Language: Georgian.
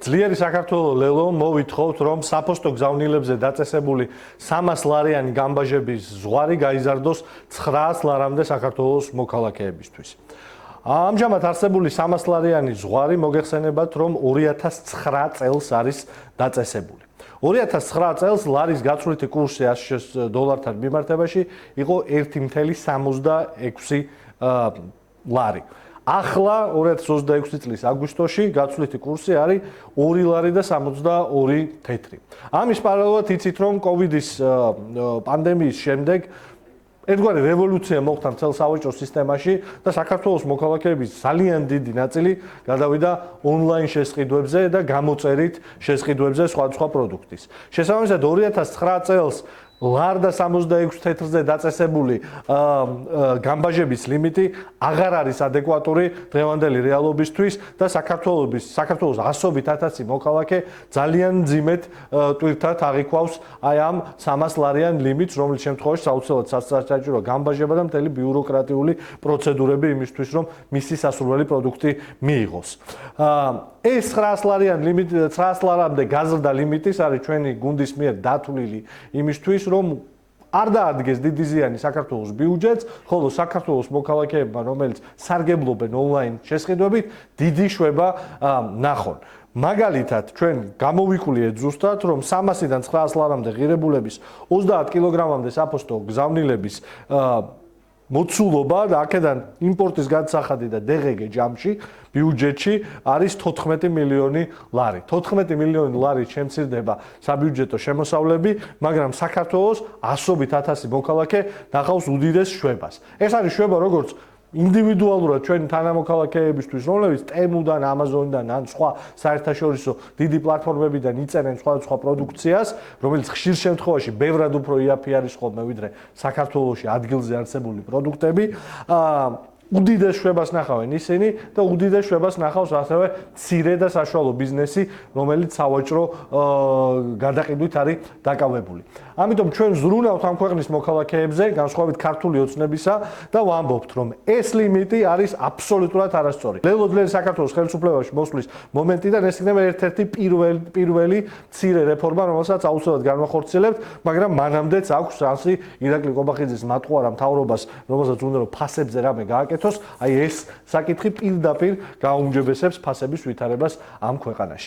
ძლიერი საქართველოს ლელო მოვითხოვთ, რომ საფოსტო გზავნილებზე დაწესებული 300 ლარიანი გამბაჟების ზღვარი გაიზარდოს 900 ლარამდე საქართველოს მოქალაქეებისთვის. ამჟამად არსებული 300 ლარიანი ზღვარი მოგეხსენებათ, რომ 2009 წელს არის დაწესებული. 2009 წელს ლარის გაცვლითი კურსი $100 მიმართებაში იყო 1.76 ლარი. ახლა 2026 წლის აგვისტოში გაცვლითი კურსი არის 2 ლარი და 72 თეთრი. ამის პარალელურად იცით, რომ კოვიდის პანდემიის შემდეგ ერთგვარი რევოლუცია მოხდა მთელ სავაჭრო სისტემაში და საქართველოს მოქალაქეების ძალიან დიდი ნაწილი გადავიდა ონლაინ შესყიდვებზე და გამოწერით შესყიდვებზე სხვადასხვა პროდუქტის. შესაბამისად 2009 წელს ლარ და 76 თეთრზე დაწესებული გამბაჟების ლიმიტი აღარ არის ადეკვატური დღევანდელი რეალობისთვის და საქართველოს ასობით ათასი მოქალაქე ძალიან მძიმედ ტვირთად აღიქვავს აი ამ 300 ლარიან ლიმიტს, რომლის შემთხვევაში საოცრად სასაჭირო გამბაჟება და მთელი ბიუროკრატიული პროცედურები იმისთვის, რომ მისი სასურველი პროდუქტი მიიღოს. ეს 900 ლარიან ლიმიტი 900 ლარამდე გაზრდა ლიმიტის არის ჩვენი გუნდის მიერ დათვლილი იმისთვის, რომ არ დაადგეს დიდი ზიანი საქართველოს ბიუჯეტს, ხოლო საქართველოს მოქალაქეებმა, რომელიც სარგებლობენ ონლაინ შესყიდვებით, დიდი შვება ნახონ. მაგალითად, ჩვენ გამოვიკულიეთ ზუსტად, რომ 300-დან 900 ლარამდე ღირებულების 30 კილოგრამამდე საფოსტო გზავნილების მოცულობა და აქედან იმპორტის გადასახადი და დღგ ჯამში ბიუჯეტში არის 14 მილიონი ლარი. 14 მილიონი ლარი შემცირდება საბიუჯეტო შემოსავლები, მაგრამ საქართველოს ასობით ათასი მოქალაქე ნახავს უდიდეს შვებას. ეს არის შვება როგორც ინდივიდუალურად ჩვენი თანამოქალაქეებისთვის, რომლებიც ტემუდან, ამაზონიდან ან სხვა საერთაშორისო დიდი პლატფორმებიდან იწერენ სხვადასხვა პროდუქციას, რომელიც ხშირ შემთხვევაში ბევრად უფრო იაფი არის ხოლმე, ვიდრე საქართველოში ადგილზე არსებული პროდუქტები. უდიდეს შვებას ნახავენ ისინი და უდიდეს შვებას ნახავს ასევე მცირე და საშუალო ბიზნესი, რომელიც სავაჭრო გადაყიდვით არის დაკავებული. ამიტომ ჩვენ ზრუნავთ ამ ქვეყნის მოქალაქეებზე, განსხვავებით ქართული ოცნებისა და ვამბობთ, რომ ეს ლიმიტი არის აბსოლუტურად არასწორი. ლელო ძლიერი საქართველოს ხელისუფლებაში მოსვლის მომენტიდან ეს იქნება ერთ-ერთი პირველი მცირე რეფორმა, რომელსაც აუცილებლად განვახორციელებთ, მაგრამ მანამდეც აქვს შანსი ირაკლი ყობახიძის მატყუარა მთავრობას, რომელსაც უნდა რომ ფასებზე რამე გააკეთოს, აი ეს საკითხი პირდაპირ გააუმჯობესებს ფასების ვითარებას ამ ქვეყანაში.